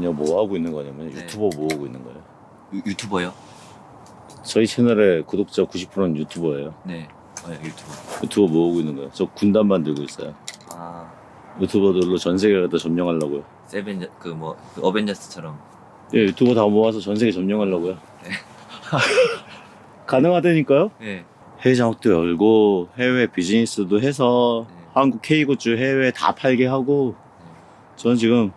저희는요 뭐 하고 있는 거냐면 네. 유튜버 모으고 있는 거예요. 유튜버요? 저희 채널의 구독자 90%는 유튜버예요. 네. 유튜버. 유튜버 모으고 있는 거예요. 저 군단 만들고 있어요. 아, 유튜버들로 전 세계를 다 점령하려고요. 세븐 어벤져스처럼. 예, 유튜버 다 모아서 전 세계 점령하려고요. 네. 가능하다니까요? 네. 해외 장학도 열고 해외 비즈니스도 해서 네. 한국 K굿즈 해외 다 팔게 하고 네. 저는 지금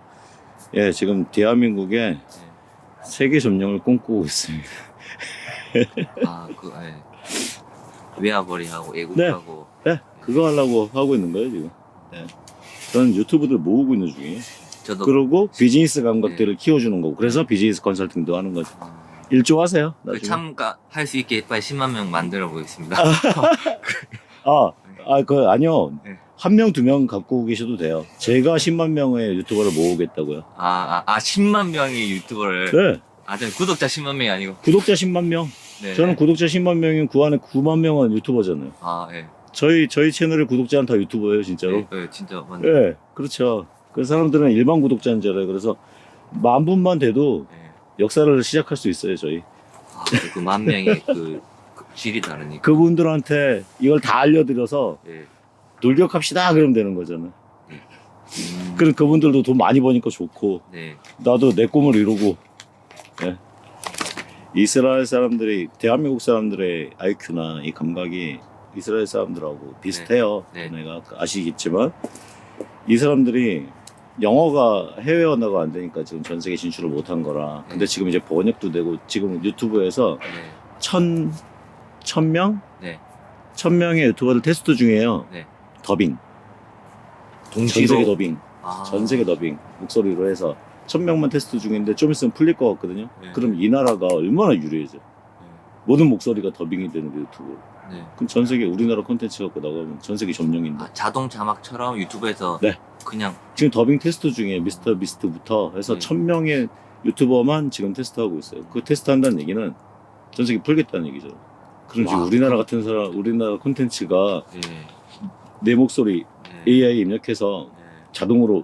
지금 대한민국의 네. 세계 점령을 꿈꾸고 있습니다. 외화벌이하고 애국하고. 네, 그거 하려고 하고 있는 거예요 지금. 네. 저는 유튜브들 모으고 있는 중이에요. 저도. 그리고 비즈니스 감각들을 네. 키워주는 거고 그래서 비즈니스 컨설팅도 하는 거죠. 일조하세요. 나중에. 참가할 수 있게 빨리 10만 명 만들어 보겠습니다. 아니요. 네. 한 명, 두 명 갖고 계셔도 돼요. 제가 10만 명의 유튜버를 모으겠다고요. 10만 명의 유튜버를. 네. 저는 구독자 10만 명이 아니고. 구독자 10만 명. 네. 저는 구독자 10만 명이면 그 안에 9만 명은 유튜버잖아요. 네. 저희 채널의 구독자는 다 유튜버예요, 진짜로. 네, 진짜 맞네. 네, 그렇죠. 그 사람들은 일반 구독자인 줄 알아요. 그래서 10,000분만 돼도 네. 역사를 시작할 수 있어요, 저희. 그 10,000명의 그 질이 다르니까. 그분들한테 이걸 다 알려드려서 네. 돌격합시다 그러면 되는 거잖아요. 음, 그럼 그분들도 돈 많이 버니까 좋고 네. 나도 내 꿈을 이루고. 예. 이스라엘 사람들이 대한민국 사람들의 IQ나 이 감각이 이스라엘 사람들하고 비슷해요. 네. 내가 아시겠지만 이 사람들이 영어가 해외 언어가 안 되니까 지금 전 세계 진출을 못한 거라. 근데 네. 지금 이제 번역도 되고 지금 유튜브에서 네. 1,000명? 네. 1,000명의 유튜버들 테스트 중이에요. 네. 더빙. 동시로. 전 세계 더빙. 아. 전 세계 더빙. 목소리로 해서 1,000명만 테스트 중인데 좀 있으면 풀릴 것 같거든요. 네. 그럼 이 나라가 얼마나 유리해져. 네. 모든 목소리가 더빙이 되는 유튜브. 네. 그럼 전 세계 우리나라 콘텐츠 갖고 나가면 전 세계 점령인데. 자동 자막처럼 유튜브에서 네. 그냥. 지금 더빙 테스트 중에 미스터 비스트부터 해서 네. 1,000명의 유튜버만 지금 테스트하고 있어요. 그 테스트 한다는 얘기는 전 세계 풀겠다는 얘기죠. 그럼 지금 와, 우리나라 같은 사람, 우리나라 콘텐츠가 네. 내 목소리 네. AI 입력해서 네. 자동으로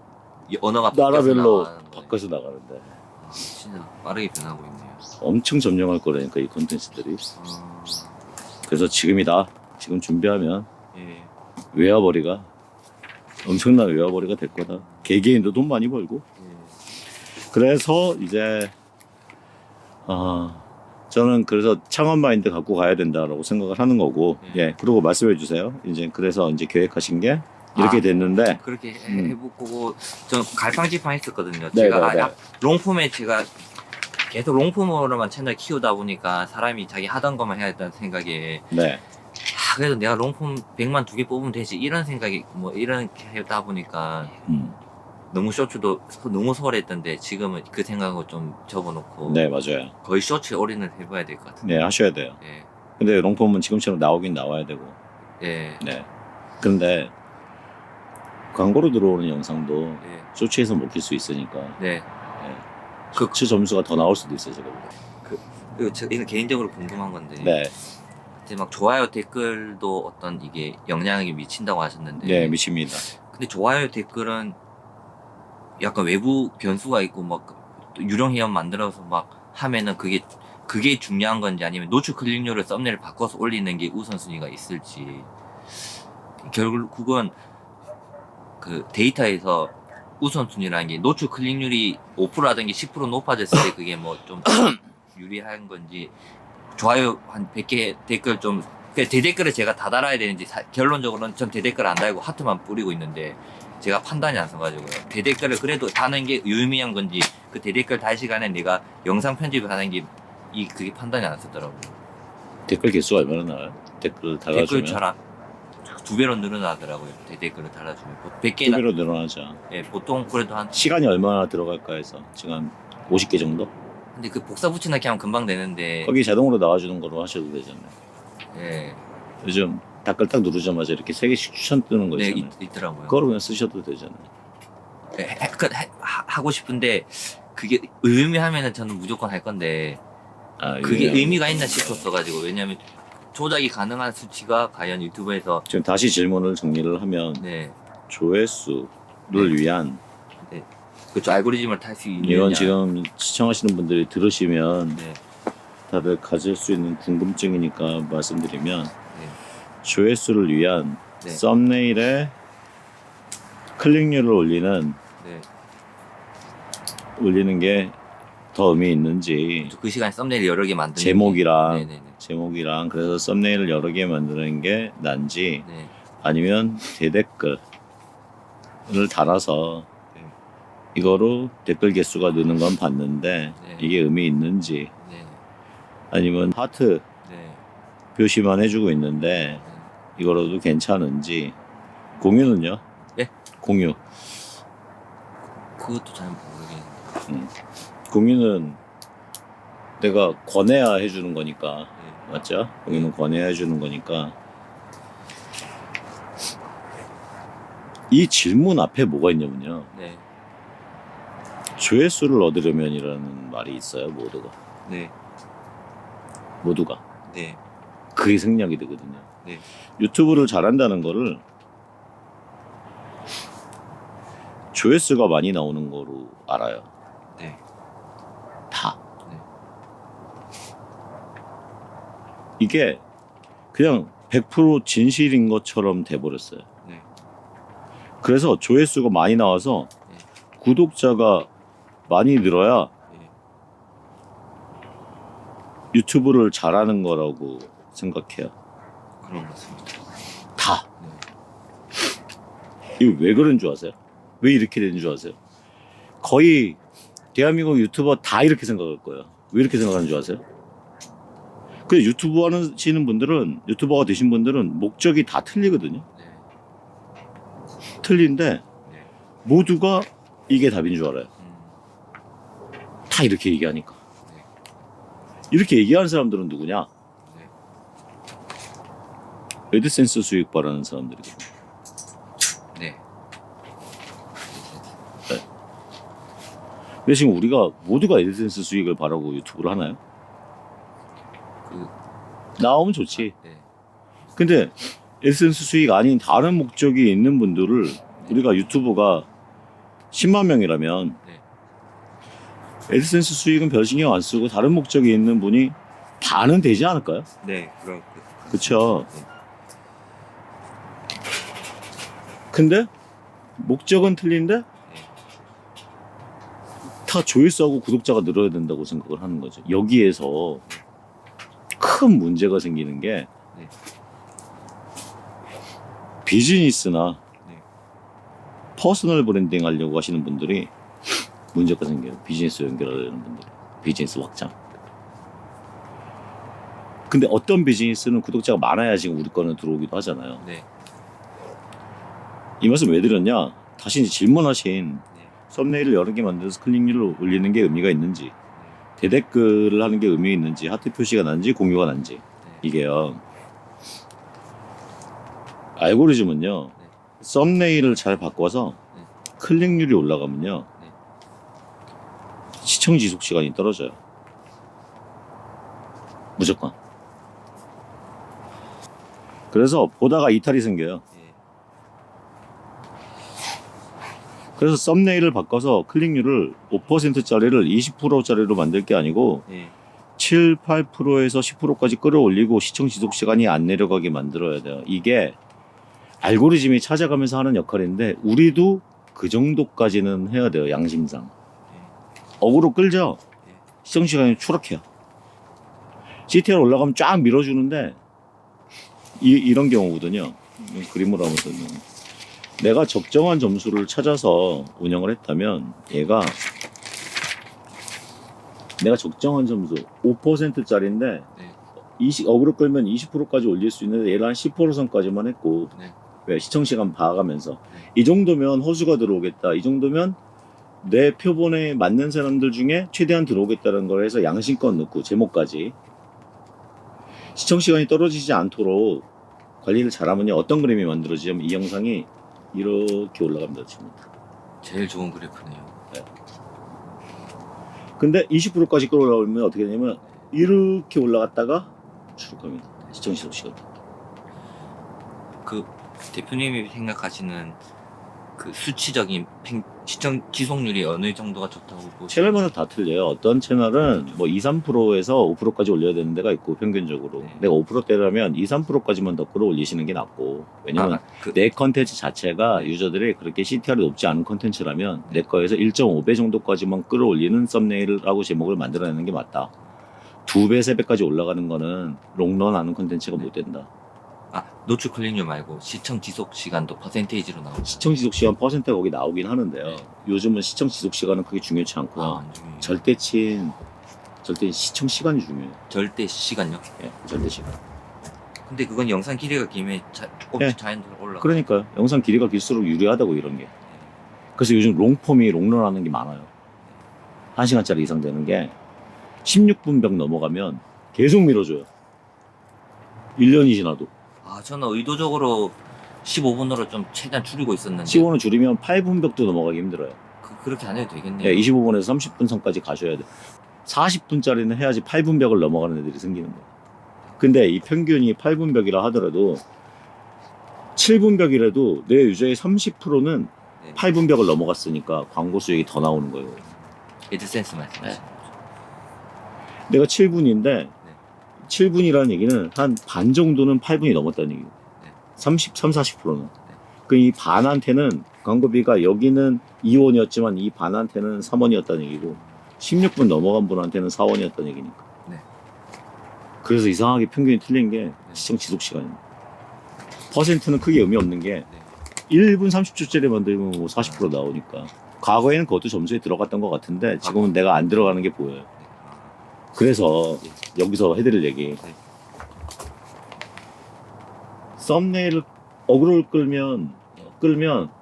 이 언어가 나라별로 바뀌어서 나가는 거예요. 바꿔서 나가는데 진짜 빠르게 변하고 있네요. 엄청 점령할 거라니까 이 콘텐츠들이. 아, 그래서 지금이다. 지금 준비하면 예. 외화벌이가 엄청난 외화벌이가 될 거다. 개개인도 돈 많이 벌고. 예. 그래서 이제 저는 그래서 창업 마인드 갖고 가야 된다라고 생각을 하는 거고. 네. 그리고 말씀해 주세요. 이제 그래서 이제 계획하신 게 이렇게 됐는데. 그렇게 해보고 전 갈팡질팡 했었거든요. 네, 제가 네, 네. 롱폼에 제가 계속 롱폼으로만 채널 키우다 보니까 사람이 자기 하던 것만 해야 된다는 생각에 네. 그래도 내가 롱폼 100만 2개 뽑으면 되지 이런 생각이 이렇게 하다 보니까 너무 쇼츠도 너무 소홀했던데 지금은 그 생각을 좀 접어놓고 네, 맞아요. 거의 쇼츠에 올인을 해봐야 될 것 같아요. 네, 하셔야 돼요. 예. 근데 롱폼은 지금처럼 나오긴 나와야 되고. 예. 네. 근데 광고로 들어오는 영상도 예. 쇼츠에서 먹힐 수 있으니까. 네. 쇼츠 점수가 더 나올 수도 있어요, 제가. 그리고 이건 개인적으로 궁금한 건데. 네. 이제 막 좋아요 댓글도 어떤 이게 영향이 미친다고 하셨는데. 네, 미칩니다. 근데 좋아요 댓글은 약간 외부 변수가 있고 막 유령 회원 만들어서 막 하면은 그게 중요한 건지 아니면 노출 클릭률을 썸네일 바꿔서 올리는 게 우선순위가 있을지. 결국은 그 데이터에서 우선순위라는 게 노출 클릭률이 5%라든지 10% 높아졌을 때 그게 뭐 좀 유리한 건지 좋아요 한 100개 댓글 좀 대댓글을 제가 다 달아야 되는지 결론적으로는 전 대댓글 안 달고 하트만 뿌리고 있는데 제가 판단이 안 서가지고요. 대댓글을 그래도 다는 게 유의미한 건지 그 대댓글 달 시간에 내가 영상 편집을 하는 게 그게 판단이 안 썼더라고요. 댓글 개수가 얼마나 나와요? 댓글 달아주면? 댓글 잘 2배로 늘어나더라고요. 댓글을 달아주면 100개나 2배로 늘어나죠. 예, 보통 그래도 한 시간이 얼마나 들어갈까 해서 지금 한 50개 정도? 근데 그 복사 붙여넣기 하면 금방 되는데 거기 자동으로 나와주는 거로 하셔도 되잖아요. 예, 요즘 댓글 딱 누르자마자 이렇게 3개씩 추천 뜨는 거 네 있잖아요. 있더라고요. 그거로 그냥 쓰셔도 되잖아요. 예, 하고 싶은데 그게 의미하면은 저는 무조건 할 건데 그게 유명한 의미가 있나 싶었어가지고 왜냐면 조작이 가능한 수치가 과연 유튜브에서 지금 다시 질문을 정리를 하면 네, 조회수를 네. 위한 네. 그렇죠. 알고리즘을 탈 수 있는. 이건 지금 시청하시는 분들이 들으시면 네. 다들 가질 수 있는 궁금증이니까 말씀드리면 네. 조회수를 위한 네. 썸네일에 클릭률을 네. 올리는 게 더 의미 있는지 그 시간에 썸네일 여러 개 만드는 제목이랑 게. 네네네. 제목이랑 그래서 썸네일을 여러 개 만드는 게 난지 네. 아니면 대댓글을 달아서 네. 이거로 댓글 개수가 느는 건 봤는데 네. 이게 의미 있는지 네. 아니면 하트 네. 표시만 해주고 있는데 이거로도 괜찮은지 공유는요? 예? 공유 그것도 잘 모르겠는데. 공유는 내가 권해야 해주는 거니까 네. 맞죠? 공유는 권해야 해주는 거니까 이 질문 앞에 뭐가 있냐면요 네. 조회수를 얻으려면이라는 말이 있어요 모두가 네. 네. 그게 생략이 되거든요 네. 유튜브를 잘한다는 거를 조회수가 많이 나오는 거로 알아요 네. 다 네. 이게 그냥 100% 진실인 것처럼 돼버렸어요 네. 그래서 조회수가 많이 나와서 네. 구독자가 많이 늘어야 네. 유튜브를 잘하는 거라고 생각해요 그런 것 같습니다. 다 네. 이거 왜 그런 줄 아세요? 왜 이렇게 되는 줄 아세요? 거의 대한민국 유튜버 다 이렇게 생각할 거예요. 왜 이렇게 생각하는 줄 아세요? 그 유튜브 하시는 분들은 유튜버가 되신 분들은 목적이 다 틀리거든요. 네. 틀린데 네. 모두가 이게 답인 줄 알아요. 다 이렇게 얘기하니까. 네. 이렇게 얘기하는 사람들은 누구냐? 네. 애드센스 수익 바라는 사람들이거든요. 네. 근데 지금 우리가 모두가 애드센스 수익을 바라고 유튜브를 하나요? 그 나오면 좋지. 네. 근데 애드센스 수익 아닌 다른 목적이 있는 분들을 우리가 유튜브가 10만 명이라면 네. 애드센스 수익은 별 신경 안 쓰고 다른 목적이 있는 분이 반은 되지 않을까요? 네. 그쵸? 근데 목적은 틀린데 다 조회수하고 구독자가 늘어야 된다고 생각을 하는 거죠. 여기에서 큰 문제가 생기는 게 네. 비즈니스나 네. 퍼스널 브랜딩 하려고 하시는 분들이 문제가 생겨요. 비즈니스 연결하려는 분들, 비즈니스 확장. 근데 어떤 비즈니스는 구독자가 많아야 지금 우리 거는 들어오기도 하잖아요. 네. 이 말씀 왜 드렸냐? 다시 이제 질문하신 네. 썸네일을 여러 개 만들어서 클릭률을 올리는 게 의미가 있는지, 대댓글을 하는 게 의미 있는지, 하트 표시가 난지, 공유가 난지. 네. 이게요. 알고리즘은요. 네. 썸네일을 잘 바꿔서 네. 클릭률이 올라가면요. 네. 시청 지속 시간이 떨어져요. 무조건. 그래서 보다가 이탈이 생겨요. 네. 그래서 썸네일을 바꿔서 클릭률을 5%짜리를 20%짜리로 만들 게 아니고 네. 7, 8%에서 10%까지 끌어올리고 시청 지속 시간이 안 내려가게 만들어야 돼요. 이게 알고리즘이 찾아가면서 하는 역할인데 우리도 그 정도까지는 해야 돼요. 양심상. 어그로 끌죠? 네. 시청 시간이 추락해요. CTR 올라가면 쫙 밀어주는데 이런 경우거든요. 그림으로 한번 설명. 내가 적정한 점수를 찾아서 운영을 했다면 얘가 내가 적정한 점수 5%짜리인데 네. 어그로 끌면 20%까지 올릴 수 있는데 얘를 한 10% 선까지만 했고 네. 왜 시청시간 봐가면서 네. 이 정도면 허수가 들어오겠다. 이 정도면 내 표본에 맞는 사람들 중에 최대한 들어오겠다는 걸 해서 양심껏 넣고 제목까지 시청시간이 떨어지지 않도록 관리를 잘하면요 어떤 그림이 만들어지냐면 이 영상이 이렇게 올라갑니다 지금. 제일 좋은 그래프네요. 근데 20%까지 끌어올라오면 어떻게 되냐면 이렇게 올라갔다가 추락합니다. 시청 지속 시간. 그 대표님이 생각하시는 그 수치적인 시청 지속률이 어느 정도가 좋다고 보시나요? 채널마다 다 틀려요. 어떤 채널은 뭐 2, 3%에서 5%까지 올려야 되는 데가 있고 평균적으로 네. 내가 5%대라면 2, 3%까지만 더 끌어올리시는 게 낫고 왜냐면 그, 내 컨텐츠 자체가 네. 유저들이 그렇게 CTR이 높지 않은 컨텐츠라면 내 거에서 1.5배 정도까지만 끌어올리는 썸네일하고 제목을 만들어내는 게 맞다. 2배, 3배까지 올라가는 거는 롱런하는 컨텐츠가 못 된다. 노출 클릭률 말고 시청 지속 시간도 퍼센테이지로 나오죠. 시청 지속 시간 퍼센트가 거기 나오긴 하는데요. 네. 요즘은 시청 지속 시간은 그게 중요치 않고요. 안 중요해요. 절대 시청 시간이 중요해요. 절대 시간요? 예, 절대 시간. 근데 그건 영상 길이가 길면 조금 네. 자연스럽게 올라가. 그러니까요. 영상 길이가 길수록 유리하다고 이런 게. 그래서 요즘 롱폼이 롱런하는 게 많아요. 1시간짜리 이상 되는 게 16분 벽 넘어가면 계속 밀어줘요. 1년이 지나도. 저는 의도적으로 15분으로 좀 최대한 줄이고 있었는데 15분 줄이면 8분 벽도 넘어가기 힘들어요. 그렇게 안 해도 되겠네요. 예, 25분에서 30분 선까지 가셔야 돼요. 40분짜리는 해야지 8분 벽을 넘어가는 애들이 생기는 거예요. 근데 이 평균이 8분 벽이라 하더라도 7분 벽이라도 내 유저의 30%는 네. 8분 벽을 넘어갔으니까 광고 수익이 더 나오는 거예요. 애드센스 말씀하시는 거죠. 내가 7분인데 7분이라는 얘기는 한 반 정도는 8분이 넘었다는 얘기고 네. 40%는 그 이 반한테는 광고비가 여기는 2원이었지만 이 반한테는 3원이었다는 얘기고 16분 넘어간 분한테는 4원이었다는 얘기니까. 네. 그래서 이상하게 평균이 틀린 게 시청 지속 시간입니다. 퍼센트는 크게 의미 없는 게 1분 30초짜리 만들면 뭐 40% 나오니까. 과거에는 그것도 점수에 들어갔던 것 같은데 지금은 내가 안 들어가는 게 보여요. 그래서 여기서 해드릴 얘기. 썸네일을 어그로를 끌면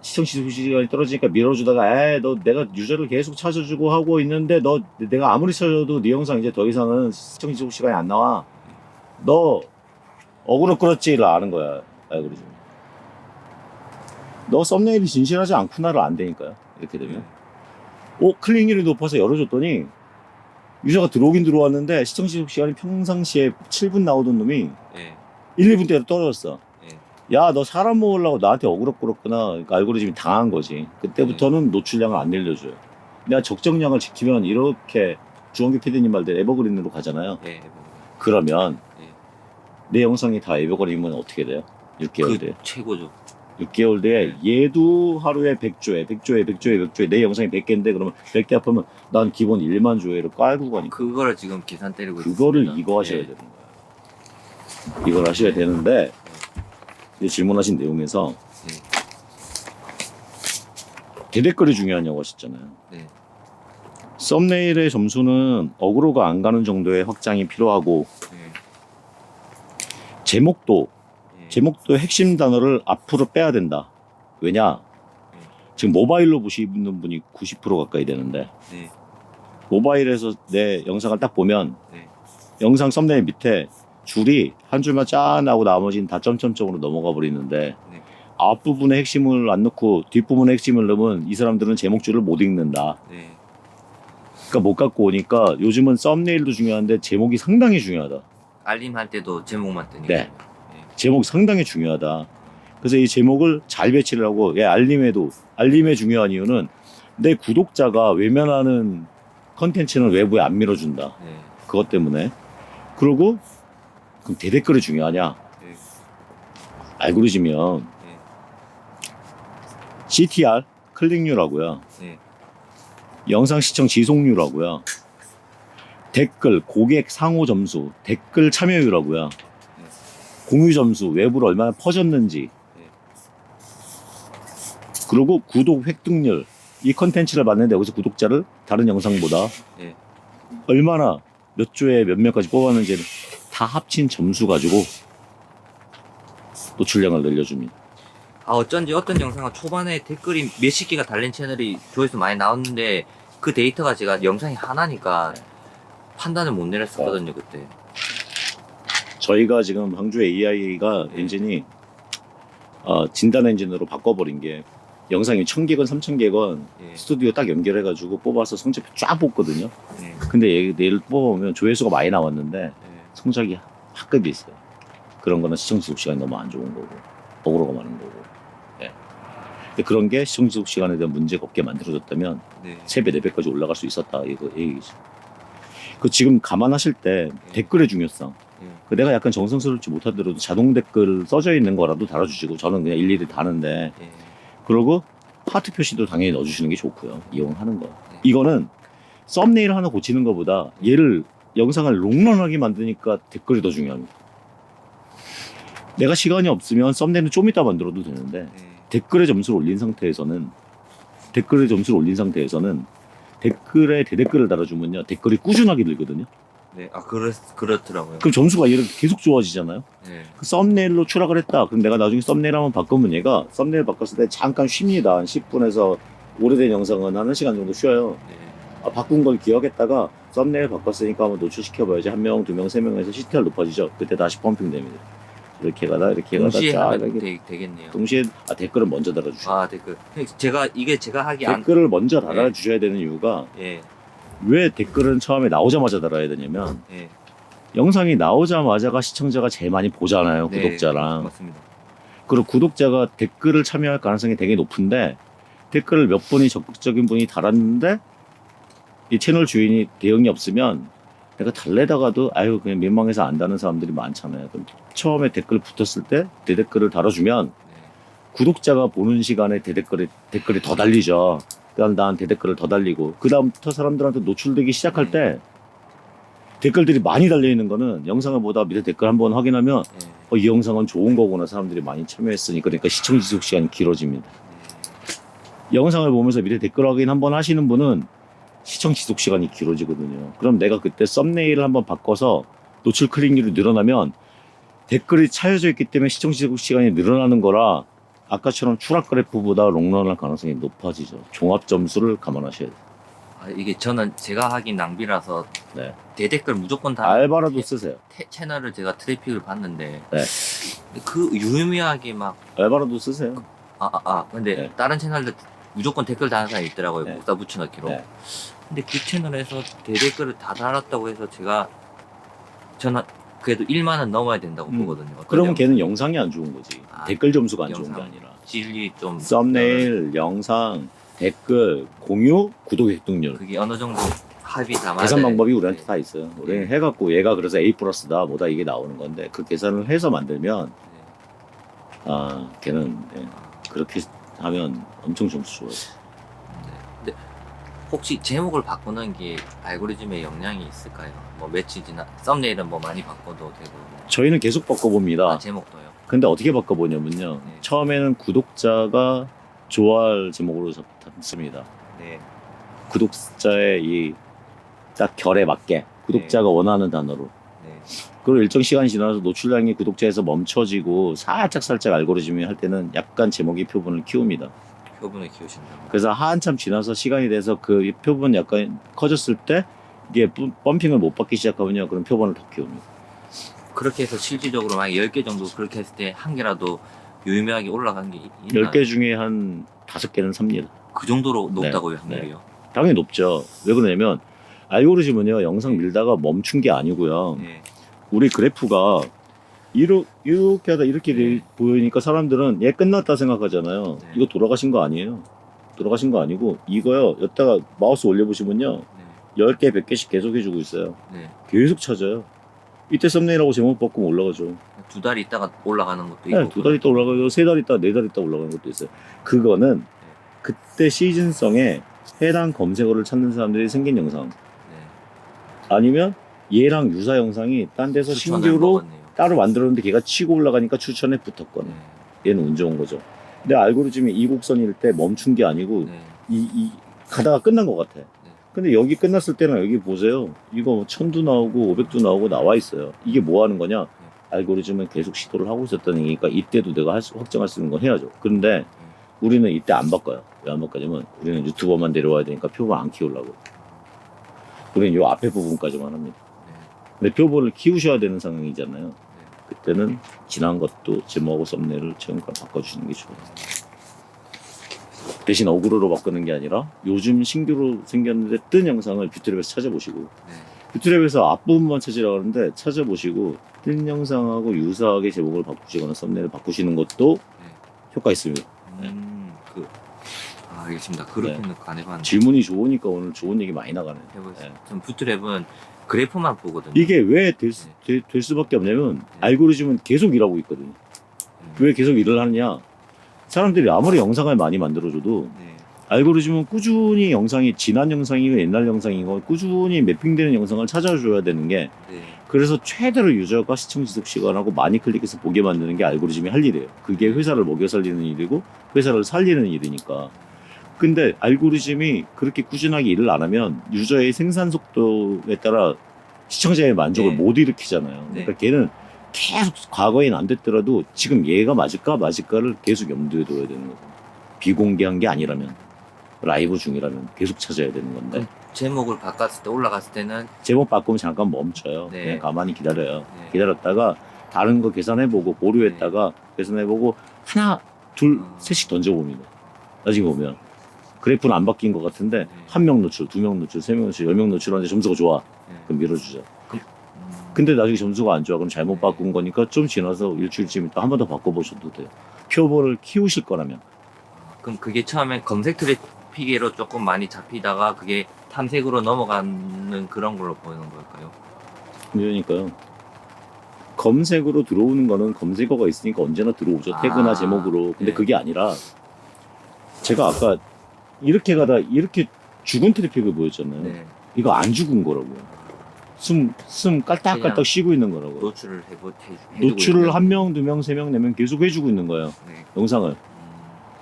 시청 지속 시간이 떨어지니까 밀어주다가 너 내가 유저를 계속 찾아주고 하고 있는데 너 내가 아무리 찾아도 네 영상 이제 더 이상은 시청 지속 시간이 안 나와. 너 어그로 끌었지를 아는 거야. 알고리즘. 너 썸네일이 진실하지 않구나를 안 되니까요. 이렇게 되면. 클릭률이 높아서 열어줬더니 유저가 들어오긴 들어왔는데 시청 지속 시간이 평상시에 7분 나오던 놈이 1, 2분대로 떨어졌어. 야, 너 사람 모으려고 나한테 어그로 끌었구나. 그러니까 알고리즘이 당한 거지. 그때부터는 노출량을 안 늘려줘요. 내가 적정량을 지키면 이렇게 주원규 PD님 말대로 에버그린으로 가잖아요. 그러면 내 영상이 다 에버그린이면 어떻게 돼요? 6개월 뒤에. 최고죠. 6개월 뒤에 얘도 하루에 100조회 내 영상이 100개인데 그러면 100개 합하면 난 기본 1만 조회를 깔고 가니까 그거를 지금 계산 때리고 그거를 있습니다. 이거 하셔야 되는 거예요. 이걸 하셔야 되는데 이제 질문하신 내용에서 대댓글이 중요하냐고 하셨잖아요. 네. 썸네일의 점수는 어그로가 안 가는 정도의 확장이 필요하고 제목도 핵심 단어를 앞으로 빼야 된다. 왜냐? 지금 모바일로 보시는 분이 90% 가까이 되는데 모바일에서 내 영상을 딱 보면 영상 썸네일 밑에 줄이 한 줄만 짠 하고 나머지는 다 점점점으로 넘어가 버리는데 앞부분에 핵심을 안 넣고 뒷부분에 핵심을 넣으면 이 사람들은 제목줄을 못 읽는다. 그러니까 못 갖고 오니까 요즘은 썸네일도 중요한데 제목이 상당히 중요하다. 알림할 때도 제목만 뜨니까. 네. 제목 상당히 중요하다. 그래서 이 제목을 잘 배치를 하고 알림에 중요한 이유는 내 구독자가 외면하는 컨텐츠는 외부에 안 밀어준다. 그것 때문에. 그리고 그럼 대댓글이 중요하냐? 알고리즘이면 CTR 클릭률하고요. 영상 시청 지속률하고요. 댓글, 고객 상호 점수, 댓글 참여율하고요. 공유 점수, 외부로 얼마나 퍼졌는지. 그리고 구독 획득률. 이 컨텐츠를 봤는데 여기서 구독자를 다른 영상보다 얼마나 몇 조에 몇 명까지 뽑았는지를 다 합친 점수 가지고 노출량을 늘려줍니다. 어쩐지 어떤 영상은 초반에 댓글이 몇십 개가 달린 채널이 조회수 많이 나왔는데 그 데이터가 제가 영상이 하나니까 판단을 못 내렸었거든요, 그때. 저희가 지금 광주 AI가 엔진이 진단 엔진으로 바꿔버린 게 영상이 1000개건 3000개건 스튜디오 딱 연결해가지고 뽑아서 성적표 쫙 뽑거든요. 근데 내일 뽑아보면 조회수가 많이 나왔는데 성적이 학급이 있어요. 그런 거는 시청 지속 시간이 너무 안 좋은 거고 어그로가 많은 거고. 근데 그런 게 시청 지속 시간에 대한 문제가 없게 만들어졌다면 네. 3배, 4배까지 올라갈 수 있었다. 이거 얘기죠. 그 지금 감안하실 때 댓글의 중요성. 그 내가 약간 정성스럽지 못하더라도 자동 댓글 써져 있는 거라도 달아주시고 저는 그냥 일일이 다는데 네. 그리고 하트 표시도 당연히 넣어주시는 게 좋고요. 이용하는 거. 네. 이거는 썸네일 하나 고치는 것보다 얘를 영상을 롱런하게 만드니까 댓글이 더 중요합니다. 내가 시간이 없으면 썸네일은 좀 이따 만들어도 되는데 네. 댓글에 점수를 올린 상태에서는 댓글에 대댓글을 달아주면요 댓글이 꾸준하게 늘거든요. 네. 아 그렇더라고요. 그럼 점수가 이렇게 계속 좋아지잖아요. 네. 그 썸네일로 추락을 했다. 그럼 내가 나중에 썸네일 한번 바꾸면 얘가 썸네일 바꿨을 때 잠깐 쉽니다. 한 10분에서 오래된 영상은 한 1시간 정도 쉬어요. 네. 아, 바꾼 걸 기억했다가 썸네일 바꿨으니까 한번 노출시켜봐야지. 1명, 2명, 3명에서 CTR 높아지죠. 그때 다시 펌핑 됩니다. 이렇게 가다 동시에 쫙 하면 이렇게. 되겠네요. 동시에 댓글을 먼저 달아주시죠. 아 댓글. 제가 하기 안. 댓글을 먼저 달아주셔야 되는 이유가 예. 왜 댓글은 처음에 나오자마자 달아야 되냐면 예. 영상이 나오자마자가 시청자가 제일 많이 보잖아요. 네, 구독자랑. 맞습니다. 그리고 구독자가 댓글을 참여할 가능성이 되게 높은데 댓글을 몇 분이 적극적인 분이 달았는데 이 채널 주인이 대응이 없으면 내가 달래다가도 아유 그냥 민망해서 안 다는 사람들이 많잖아요. 그럼 처음에 댓글 붙었을 때 대댓글을 달아주면 네. 구독자가 보는 시간에 댓글이 더 달리죠. 그다음 난 대댓글을 더 달리고 그다음부터 사람들한테 노출되기 시작할 때 댓글들이 많이 달려 있는 거는 영상을 보다 밑에 댓글 한번 확인하면 네. 이 영상은 좋은 거구나 사람들이 많이 참여했으니까 그러니까 시청 지속 시간이 길어집니다. 영상을 보면서 밑에 댓글 확인 한번 하시는 분은 시청 지속 시간이 길어지거든요. 그럼 내가 그때 썸네일을 한번 바꿔서 노출 클릭률이 늘어나면 댓글이 차여져 있기 때문에 시청 지속 시간이 늘어나는 거라 아까처럼 추락 그래프보다 롱런할 가능성이 높아지죠. 종합 점수를 감안하셔야 돼요. 아, 이게 저는 제가 하긴 낭비라서 네. 대댓글 무조건 다 알바라도 쓰세요. 채널을 제가 트래픽을 봤는데 네. 그 유의미하게 막 알바라도 쓰세요. 근데 네. 다른 채널들 무조건 댓글 다는 사람이 있더라고요. 네. 목사 붙여넣기로. 네. 근데 그 채널에서 대댓글을 다 달았다고 해서 저는 그래도 1만 원 넘어야 된다고 보거든요. 어떤 그러면 데는 걔는 영상이 안 좋은 거지. 아, 댓글 점수가 안 좋은 게 영상. 아니라. 질이 좀 썸네일, 영상, 댓글, 공유, 구독 획득률. 그게 어느 정도 합이 다 맞아야 계산 방법이 되는데. 우리한테 다 있어요. 우리는 해갖고 얘가 그래서 A 플러스다 뭐다 이게 나오는 건데 그 계산을 해서 만들면 네. 걔는 그렇게 하면 엄청 점수 좋아요. 근데 혹시 제목을 바꾸는 게 알고리즘에 영향이 있을까요? 뭐 며칠 지나 썸네일은 뭐 많이 바꿔도 되고 저희는 계속 바꿔봅니다. 제목도요. 근데 어떻게 바꿔보냐면요. 네. 처음에는 구독자가 좋아할 제목으로 잡습니다. 네. 구독자의 이 딱 결에 맞게 구독자가 원하는 단어로. 네. 그리고 일정 시간이 지나서 노출량이 구독자에서 멈춰지고 살짝 알고리즘이 할 때는 약간 제목이 표본을 키웁니다. 표본을 키우신다고. 그래서 한참 지나서 시간이 돼서 그 표본 약간 커졌을 때 이게 펌핑을 못 받기 시작하면요. 그럼 표본을 더 키웁니다. 그렇게 해서 실질적으로 만약 10개 정도 그렇게 했을 때 한 개라도 유의미하게 올라간 게 있나요? 10개 중에 한 5개는 삽니다. 그 정도로 높다고요, 네. 확률이요? 당연히 높죠. 왜 그러냐면 알고리즘은요. 영상 밀다가 멈춘 게 아니고요. 네. 우리 그래프가 이렇게 하다 이렇게 네. 보이니까 사람들은 얘 끝났다 생각하잖아요. 네. 이거 돌아가신 거 아니에요. 돌아가신 거 아니고 이거요. 여기다가 마우스 올려보시면요. 네. 10개, 100개씩 계속 해주고 있어요. 네. 계속 찾아요. 이때 썸네일하고 제목 바꾸면 올라가죠. 2달 있다가 올라가는 것도 있고. 네, 2달 있다 올라가고 3달 있다, 4달 있다 올라가는 것도 있어요. 그거는 그때 시즌성에 해당 검색어를 찾는 사람들이 생긴 영상 네. 아니면 얘랑 유사 영상이 딴 데서 추천을 신규로 먹었네요. 따로 만들었는데 걔가 치고 올라가니까 추천에 붙었거나 네. 얘는 운 좋은 거죠. 근데 알고리즘이 이 곡선일 때 멈춘 게 아니고 네. 이 가다가 끝난 것 같아. 근데 여기 끝났을 때는 여기 보세요. 이거 1000도 나오고 500도 나오고 나와 있어요. 이게 뭐 하는 거냐? 알고리즘은 계속 시도를 하고 있었다는 얘기니까 이때도 내가 확정할 수 있는 건 해야죠. 그런데 우리는 이때 안 바꿔요. 왜 안 바꿔냐면 우리는 유튜버만 데려와야 되니까 표본 안 키우려고. 우리는 요 앞에 부분까지만 합니다. 네. 근데 표본을 키우셔야 되는 상황이잖아요. 그때는 지난 것도 제목하고 썸네일을 최근과 바꿔주시는 게 좋아요. 대신 어그로로 바꾸는 게 아니라 요즘 신규로 생겼는데 뜬 영상을 뷰트랩에서 찾아보시고 네. 뷰트랩에서 앞부분만 찾으라고 하는데 찾아보시고 뜬 영상하고 유사하게 제목을 바꾸시거나 썸네일을 바꾸시는 것도 네. 효과 있습니다. 알겠습니다. 그렇게는 안 해봤는데. 질문이 좋으니까 오늘 좋은 얘기 많이 나가네. 해보겠습니다. 전 부트랩은 그래프만 보거든요. 이게 왜 될 수밖에 없냐면 알고리즘은 계속 일하고 있거든요. 왜 계속 일을 하느냐? 사람들이 아무리 영상을 많이 만들어줘도 네. 알고리즘은 꾸준히 영상이 지난 영상이고 옛날 영상이고 꾸준히 매핑되는 영상을 찾아줘야 되는 게 네. 그래서 최대로 유저가 시청 지속 시간하고 많이 클릭해서 보게 만드는 게 알고리즘이 할 일이에요. 그게 회사를 먹여 살리는 일이고 회사를 살리는 일이니까. 근데 알고리즘이 그렇게 꾸준하게 일을 안 하면 유저의 생산 속도에 따라 시청자의 만족을 네. 못 일으키잖아요. 네. 그러니까 걔는 계속 과거에는 안 됐더라도 지금 얘가 맞을까를 계속 염두에 둬야 되는 거고. 비공개한 게 아니라면 라이브 중이라면 계속 찾아야 되는 건데 제목을 바꿨을 때 올라갔을 때는 제목 바꾸면 잠깐 멈춰요. 네. 그냥 가만히 기다려요. 네. 기다렸다가 다른 거 계산해보고 보류했다가 계산해보고 하나 둘 셋씩 던져봅니다. 나중에 보면 그래프는 안 바뀐 것 같은데 한 명 노출, 두 명 노출, 세 명 노출, 10명 노출하는데 점수가 좋아. 네. 그럼 밀어주죠. 근데 나중에 점수가 안 좋아. 그럼 잘못 바꾼 거니까 좀 지나서 일주일쯤 있다 한 번 더 바꿔보셔도 돼요. 표본을 키우실 거라면. 그럼 그게 처음에 검색 트래픽으로 조금 많이 잡히다가 그게 탐색으로 넘어가는 그런 걸로 보이는 걸까요? 그러니까요. 검색으로 들어오는 거는 검색어가 있으니까 언제나 들어오죠. 태그나 제목으로. 근데 네. 그게 아니라 제가 아까 이렇게 가다 이렇게 죽은 트래픽을 보였잖아요. 네. 이거 안 죽은 거라고요. 숨 깔딱깔딱 그냥 쉬고 있는 거라고. 노출을 해두고 노출을 있는. 한 명, 두 명, 세 명, 네 명 계속 해주고 있는 거예요. 네. 영상을.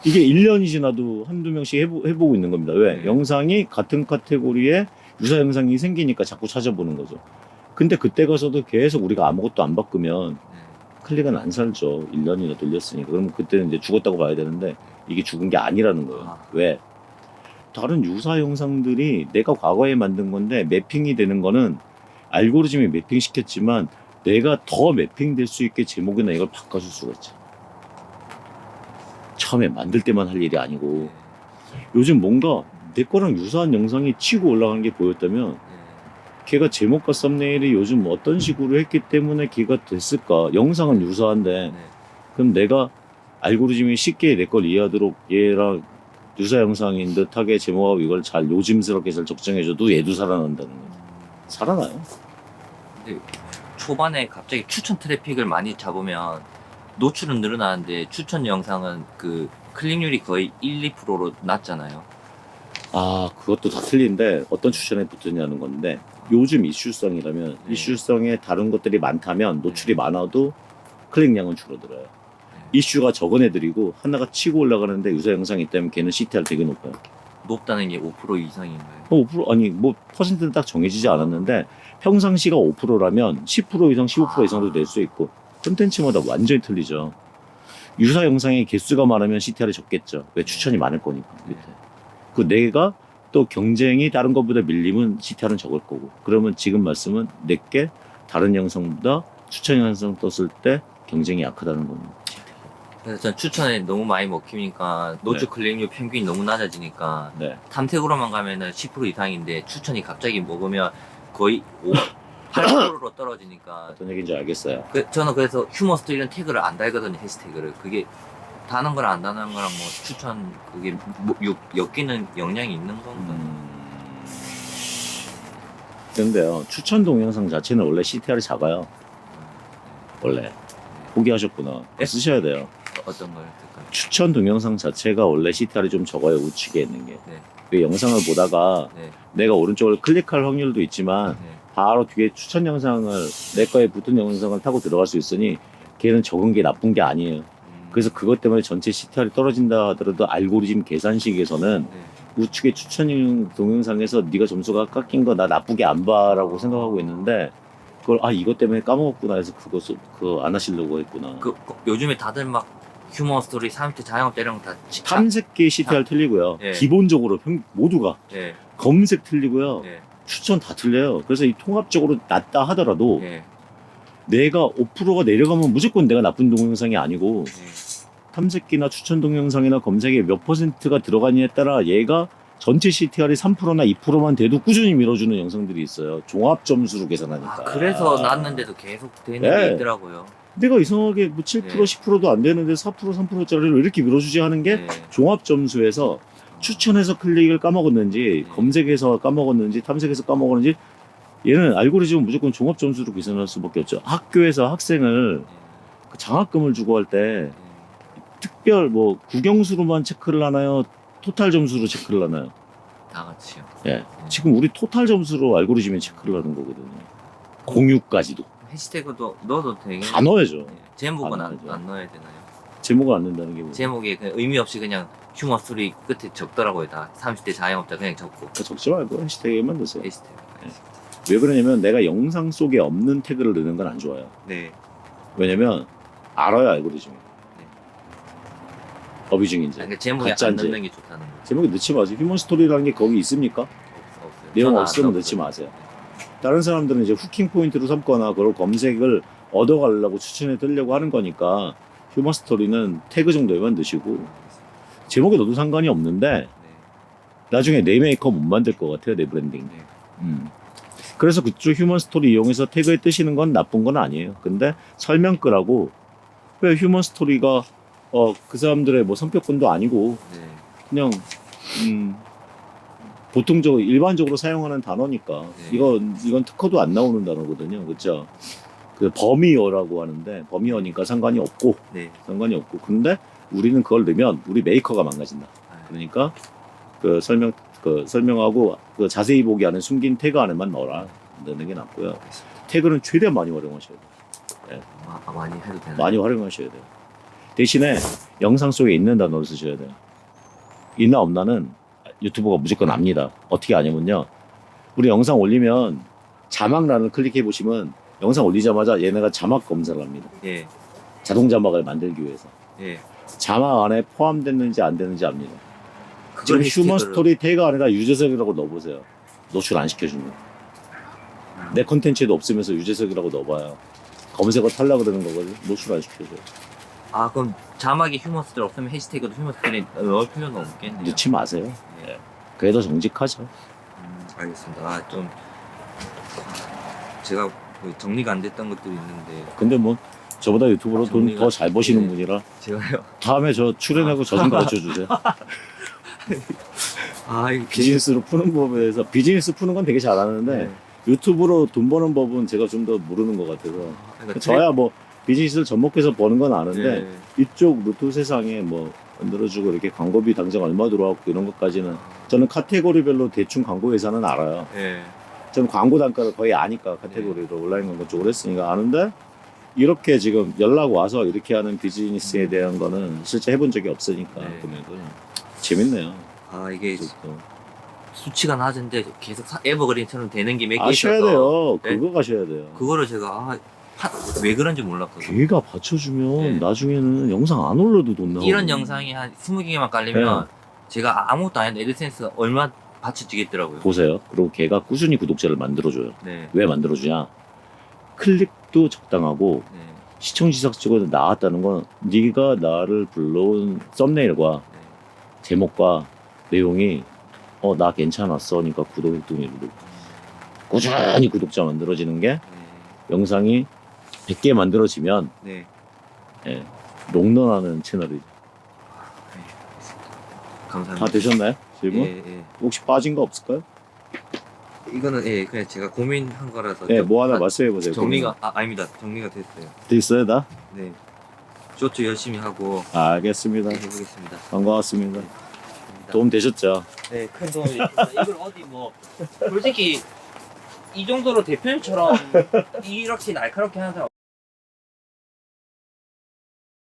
이게 1년이 지나도 한두 명씩 해보고 있는 겁니다. 왜? 네. 영상이 같은 카테고리에 유사 영상이 생기니까 자꾸 찾아보는 거죠. 근데 그때 가서도 계속 우리가 아무것도 안 바꾸면 네. 클릭은 안 살죠. 1년이나 돌렸으니까. 그러면 그때는 이제 죽었다고 봐야 되는데 이게 죽은 게 아니라는 거예요. 왜? 다른 유사 영상들이 내가 과거에 만든 건데 매핑이 되는 거는 알고리즘이 매핑시켰지만 내가 더 매핑될 수 있게 제목이나 이걸 바꿔줄 수가 있죠. 처음에 만들 때만 할 일이 아니고 요즘 뭔가 내 거랑 유사한 영상이 치고 올라가는 게 보였다면 걔가 제목과 썸네일이 요즘 어떤 식으로 했기 때문에 걔가 됐을까? 영상은 유사한데 그럼 내가 알고리즘이 쉽게 내 걸 이해하도록 얘랑 유사 영상인 듯하게 제목하고 이걸 잘 요즘스럽게 잘 적정해줘도 얘도 살아난다는 거예요. 살아나요. 근데 초반에 갑자기 추천 트래픽을 많이 잡으면 노출은 늘어나는데 추천 영상은 그 클릭률이 거의 1, 2%로 낮잖아요. 아, 그것도 다 틀린데 어떤 추천에 붙느냐는 건데 요즘 이슈성이라면 네. 이슈성에 다른 것들이 많다면 노출이 많아도 클릭량은 줄어들어요. 이슈가 적은 애들이고 하나가 치고 올라가는데 유사 영상이 있다면 걔는 CTR 되게 높아요. 높다는 게 5% 이상인가요? 5% 아니 뭐 퍼센트는 딱 정해지지 않았는데 평상시가 5%라면 10% 이상 15% 이상도 낼 수 있고 콘텐츠마다 완전히 틀리죠. 유사 영상의 개수가 많으면 CTR이 적겠죠. 왜 추천이 많을 거니까 밑에. 그 내가 또 경쟁이 다른 것보다 밀리면 CTR은 적을 거고 그러면 지금 말씀은 내게 다른 영상보다 추천 영상 떴을 때 경쟁이 약하다는 겁니다. 그래서 전 추천에 너무 많이 먹히니까 노출 클릭률 평균이 너무 낮아지니까 네. 탐색으로만 가면은 10% 이상인데 추천이 갑자기 먹으면 거의 8%로 떨어지니까 어떤 얘기인지 알겠어요. 저는 그래서 휴머 스토리 이런 태그를 안 달거든요. 해시태그를. 그게 다는 거랑 안 다는 거랑 뭐 추천 그게 뭐 엮이는 영향이 있는 건가? 근데요 추천 동영상 자체는 원래 CTR이 작아요. 원래 포기하셨구나. 네? 쓰셔야 돼요. 어떤 걸 할까요? 추천 동영상 자체가 원래 CTR이 좀 적어요. 우측에 있는 게. 네. 그 영상을 보다가 네. 내가 오른쪽을 클릭할 확률도 있지만 네. 바로 뒤에 추천 영상을 내 거에 붙은 영상을 타고 들어갈 수 있으니 걔는 적은 게 나쁜 게 아니에요. 그래서 그것 때문에 전체 CTR이 떨어진다 하더라도 알고리즘 계산식에서는 네. 우측에 추천 동영상에서 네가 점수가 깎인 거 나 나쁘게 안 봐라고 생각하고 있는데 그걸 이것 때문에 까먹었구나 해서 그것을 안 하시려고 했구나. 요즘에 다들 막 휴머 스토리 30대 자영업 이런 거 다 탐색기 CTR 틀리고요. 예. 기본적으로 모두가 예. 검색 틀리고요. 예. 추천 다 틀려요. 그래서 이 통합적으로 낮다 하더라도 예. 내가 5%가 내려가면 무조건 내가 나쁜 동영상이 아니고 예. 탐색기나 추천 동영상이나 검색에 몇 퍼센트가 들어가냐에 따라 얘가 전체 CTR이 3%나 2%만 돼도 꾸준히 밀어주는 영상들이 있어요. 종합 점수로 계산하니까. 그래서 났는데도 계속 되는 네. 게 있더라고요. 내가 이상하게 뭐 7% 네. 10%도 안 되는데 4% 3%짜리를 왜 이렇게 밀어주지 하는 게 네. 종합 점수에서 추천해서 클릭을 까먹었는지 네. 검색해서 까먹었는지 탐색해서 까먹었는지 얘는 알고리즘은 무조건 종합 점수로 계산할 수밖에 없죠. 학교에서 학생을 그 장학금을 주고 할 때 특별 뭐 국영수로만 체크를 하나요? 토탈 점수로 체크를 하나요? 다 같이요. 예. 지금 우리 토탈 점수로 알고리즘이 체크를 하는 거거든요. 공유까지도 해시태그도 넣어도 되게 다 넣어야죠. 네. 제목은 다 안 넣어야죠. 넣어야 되나요? 제목을 안 낸다는 게 뭐예요? 제목에 그냥 의미 없이 그냥 휴머 스토리 끝에 적더라고요. 다 30대 자영업자 그냥 적고 적지 말고 해시태그만 넣으세요. 해시태그. 왜 그러냐면 내가 영상 속에 없는 태그를 넣는 건 안 좋아요. 네. 왜냐면 알아요 알고리즘이. 네. 어뷰징인지 그러니까 제목에 안 가짜인지. 넣는 게 좋다는 거죠. 제목에 넣지 마세요. 휴먼 스토리라는 게 거기 있습니까? 없어요. 내용 저는 안 없으면 넣었어요. 넣지 마세요. 다른 사람들은 이제 후킹 포인트로 삼거나 그걸 검색을 얻어가려고 추천해 드리려고 하는 거니까 휴먼 스토리는 태그 정도에만 넣으시고 제목에 넣어도 상관이 없는데 네. 나중에 내 메이커 못 만들 것 같아요. 내 브랜딩. 네. 그래서 그쪽 휴먼 스토리 이용해서 태그에 뜨시는 건 나쁜 건 아니에요. 근데 설명글하고 왜 휴먼 스토리가 그 사람들의 뭐 성격권도 아니고 네. 그냥 보통적으로 일반적으로 사용하는 단어니까 네. 이건 특허도 안 나오는 단어거든요. 그렇죠? 그 범위어라고 하는데 범위어니까 상관이 없고 네. 근데 우리는 그걸 넣으면 우리 메이커가 망가진다. 아, 그러니까 그 설명하고 그 자세히 보기 안에 숨긴 태그 안에만 넣는 게 낫고요. 태그는 최대한 많이 활용하셔야 돼요. 많이 해도 되나요? 많이 활용하셔야 돼요. 대신에 영상 속에 있는 단어를 쓰셔야 돼요. 있나 없나는 유튜버가 무조건 압니다. 어떻게 아냐면요. 우리 영상 올리면 자막란을 클릭해 보시면 영상 올리자마자 얘네가 자막 검사를 합니다. 예. 자동 자막을 만들기 위해서. 예. 자막 안에 포함됐는지 안 됐는지 압니다. 그걸 지금 휴먼 해시태그를- 스토리 태그 안에다 유재석이라고 넣어보세요. 노출 안 시켜주면. 내 콘텐츠에도 없으면서 유재석이라고 넣어봐요. 검색어 탈락 그러는 거거든요. 노출 안 시켜줘요. 아 그럼 자막에 휴머 스토리 없으면 해시태그도 휴머 스토리 넣을 필요는 없겠네요. 넣지 마세요. 예. 그게 더 정직하죠. 알겠습니다. 좀 제가 뭐 정리가 안 됐던 것들이 있는데 근데 뭐 저보다 유튜브로 돈 정리가- 더 잘 버시는 네. 분이라 제가요. 다음에 저 출연하고 저 좀 가르쳐 주세요. 아 이거 비즈니스로 푸는 법에 대해서 비즈니스 푸는 건 되게 잘하는데 네. 유튜브로 돈 버는 법은 제가 좀 더 모르는 것 같아서 그러니까 저야 뭐 비즈니스를 접목해서 버는 건 아는데 네. 이쪽 루트 세상에 뭐 만들어주고 이렇게 광고비 당장 얼마 들어왔고 이런 것까지는 저는 카테고리별로 대충 광고 예산은 알아요. 네. 저는 광고 단가를 거의 아니까 카테고리로 온라인 광고 쪽으로 했으니까 아는데 이렇게 지금 연락 와서 이렇게 하는 비즈니스에 대한 거는 실제 해본 적이 없으니까 네. 금액은 재밌네요. 아 이게 또. 수치가 낮은데 계속 에버그린처럼 되는 게 몇 개 아셔야 있어서 돼요. 네. 그거 가셔야 돼요. 그거를 제가 왜 그런지 몰랐거든요. 걔가 받쳐주면 네. 나중에는 영상 안 올려도 돈 나오고 이런 영상이 한 20개만 깔리면 제가 아무것도 안 했는데 애드센스가 얼마 받쳐지겠더라고요. 보세요. 그리고 걔가 꾸준히 구독자를 만들어줘요. 네. 왜 만들어주냐? 클릭도 적당하고 네. 시청 지석적으로 나왔다는 건 네가 나를 불러온 썸네일과 네. 제목과 내용이 나 괜찮았어. 그러니까 구독 누르고 꾸준히 구독자 만들어지는 게 네. 영상이 100개 만들어지면 네. 롱런하는 채널이 감사합니다. 다 되셨나요? 질문? 예, 예. 혹시 빠진 거 없을까요? 이거는 그냥 제가 고민한 거라서 네, 좀 뭐 하나 다 말씀해 보세요. 정리가 아닙니다. 정리가 됐어요. 돼 있어요, 다? 네. 쇼트 열심히 하고 알겠습니다. 해보겠습니다. 반가웠습니다. 감사합니다. 도움 되셨죠? 네, 큰 도움이 됐습니다. 이걸 어디 뭐 솔직히 이 정도로 대표님처럼 이렇게 날카롭게 하는 사람